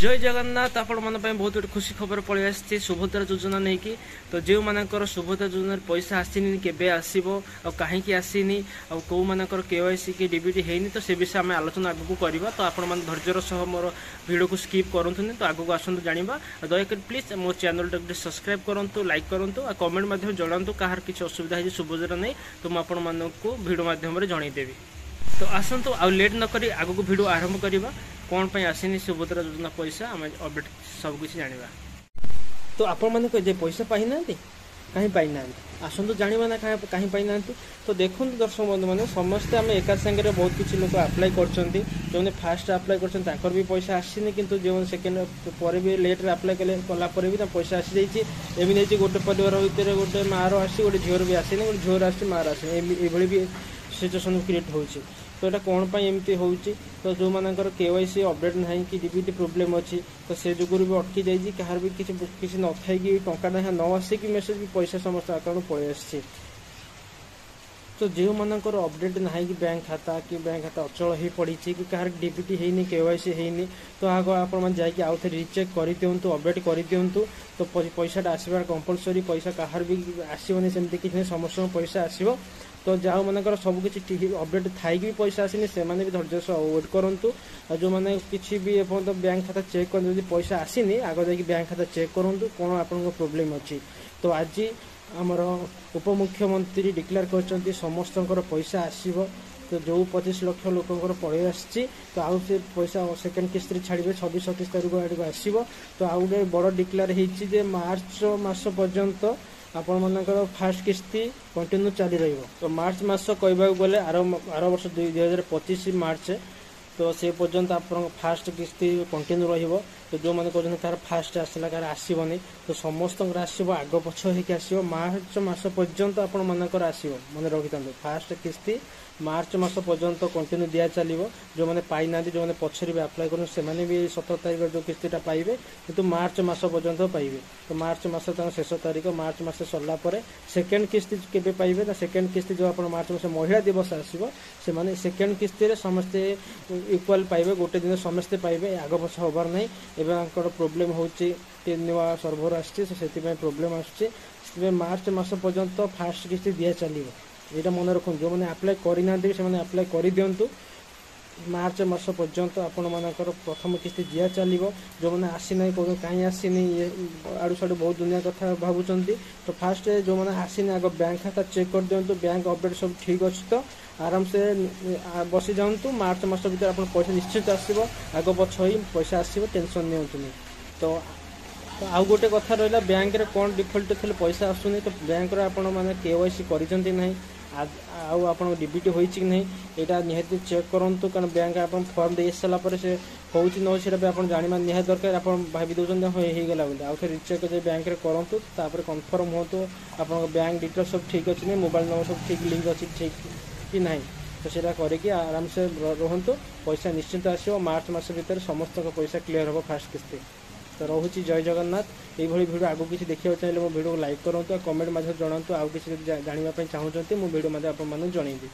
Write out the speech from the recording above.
जय जगन्नाथ आपण मन बहुत गोटे खुशी खबर पलि आसी सुभद्रा योजना नहीं कि तो जो मानकर सुभद्रा योजना पैसा आसनी केबे आसीबो आ कहीं आसीनी आ कौ मानकर केवाईसी की डीबीटी हेनी तो से विषय आम आलोचना आगू करवा तो आपण मन धैर्यर सह मोर वीडियो को स्किप करंतुनी तो आगू आसतु जाना दयाक प्लीज मो चैनल टाइम सब्सक्राइब करूँ लाइक करूँ आ कमेंट माध्यम जनातु कहार किसी असुविधा है सुभद्रा नहीं तो मुझे आपण को वीडियो माध्यम जनईदेवी। तो आसतु आ लेट नक आग को भिड आरंभ करवा कौन पर आसनी सुभद्रा योजना पैसा आम अपडेट सबकिछ जाना। तो आपण मैंने पैसा पाई ना कहीं पाई ना आसतु जाना ना कहीं पाई ना। तो देखो दर्शक बंधु मैंने समस्ते आम एका संगे बहुत किसी लोग आप्लाय कर फास्ट आप्लाय कर भी पैसा आसनी कि जो सेकेंड पर भी लेट्रे आप्लाय कलापर भी पैसा आसी जाइए एमती गोटे परिवार भितर गोटे मार आसी गोटे झीवर भी आसनी गोटे झीवर आसी मार आसनी ये भी सिचुएसन क्रिएट होची। तो यहाँ कौन पर एमती हो तो जो मानकर केवाईसी अपडेट ना कि डीबीटी प्रोब्लेम अच्छी तो से जुगुरु भी अटकी जाइए कहार भी किसी न थी कि टंका न आसिक मेसेज भी पैसा समस्त अकाउंट पलि आसी। तो जो मानकर अपडेट ना कि बैंक खाता अचल हो पड़ी कि कहार डीबीटी है केवाईसी है तो आगे आपण जाकि आउ थे रिचेक कर दिंतु अपडेट कर दिंतु तो पैसाटा आसबार कंपलसरी पैसा कहार भी आसोनी सेमती किसी समस्त पैसा आसो। तो जहाँ मानकर सबकि अपडेट थी भी पैसा आसनी से भी धैर्य सह वेट करूँ जो मैंने किसी भी एपर्त बैंक खाता चेक कर पैसा आसनी आगे जाकि बैंक खाता चेक करूँ कौन आप प्रोब्लेम अच्छी। तो आज आमर उपमुख्यमंत्री डिक्लेयर कर समस्त पैसा आसो तो जो 25 लाख लोक पलि आसी तो आउ से पैसा सेकेंड किस्त छाड़े 26-27 तारीख आड़ आसो। तो आउ गए बड़ डिक्लेयर हो मार्च मास पर्यंत आपण मानकर फास्ट किस्ती कंटिन्यू चली रही। तो मार्च मास कहवाक गले आर वर्ष 2025 मार्च तो से पर्यंत आप फास्ट किस्ती कंटिन्यू रही। तो जो मैंने कहते कार फास्ट आसला कार आसबनी तो समस्त आसो आग पछ हो मार्च मास पर्यंत आपण मानकर आसो मन रखी था फास्ट किस्ती मार्च मास पर्यंत कंटिन्यू दिया चलो जो मैंने पाई ना जो मैंने पछरे भी आप्लाय कर 17 तारीख जो किस्तीटा पाइबे कि मार्च मास पर्यंत पाइबे। तो मार्च मास शेष तारीख मार्च मास सरला सेकेंड किस्ती केबे पाइबे ना सेकेंड किस्ती जो आप मार्च मास महिला दिवस आसो से सेकेंड किस्ती समस्ते इक्वाल पाइबे गोटे दिन समस्ते पाइबे आग पछ हबार ना। एवं प्रोब्लेम हो नुआ सर्भर आसे प्रोब्लेम आस मार्च मास पर्यंत फास्ट किस्ती दिया चलो यहाँ मन रखु जो मैंने आप्लाय करना से आप्लाय कर दिंतु मार्च मास पर्यंत आपण मानकर प्रथम किस्ती दिया चलो जो मैंने आसीना कहीं आसनी आड़ू साड़ू बहुत दुनिया कथा भावुं। तो फास्ट जो मैंने आसनी आग बैंक खाता चेक कर दिंतु बैंक अपडेट सब ठीक अच्छे तो आराम से बसी जाऊँ मार्च मास भर आप पैसा निश्चित आसो आग पछ ही पैसा आसो टेंशन नहीं। तो आउ गोटे कथा रहा बैंक रे कौन डिफल्ट थे पैसा आसुनी तो बैंक मैंने केवाईसी कर आउ आप डीबीटी हो नहीं यहाँ निहाती चेक करूँ कारण बैंक आप फर्म दे सारापर से हो ना जाना निहाती दरकार आप भाई दौरान होगा बोले आउ थे रिचेक बैंक रे करूँ कन्फर्म हो तो आप बैंक डिटेल सब ठीक अच्छे नहीं मोबाइल नंबर सब ठीक लिंक अच्छी ठीक कि ना तो सीटा करके आराम से रुहतु पैसा निश्चिंत आसो मार्च मास भर समस्त पैसा क्लीयर हम फास्ट किस्ती। तो रोची जय जगन्नाथ ये वीडियो आगू किसी देखा चाहिए मो वीडियो को लाइक करूँ कमेंट जनातु आउ किसी जानवाई चाहूँगी मो वीडियो आप जनईबी।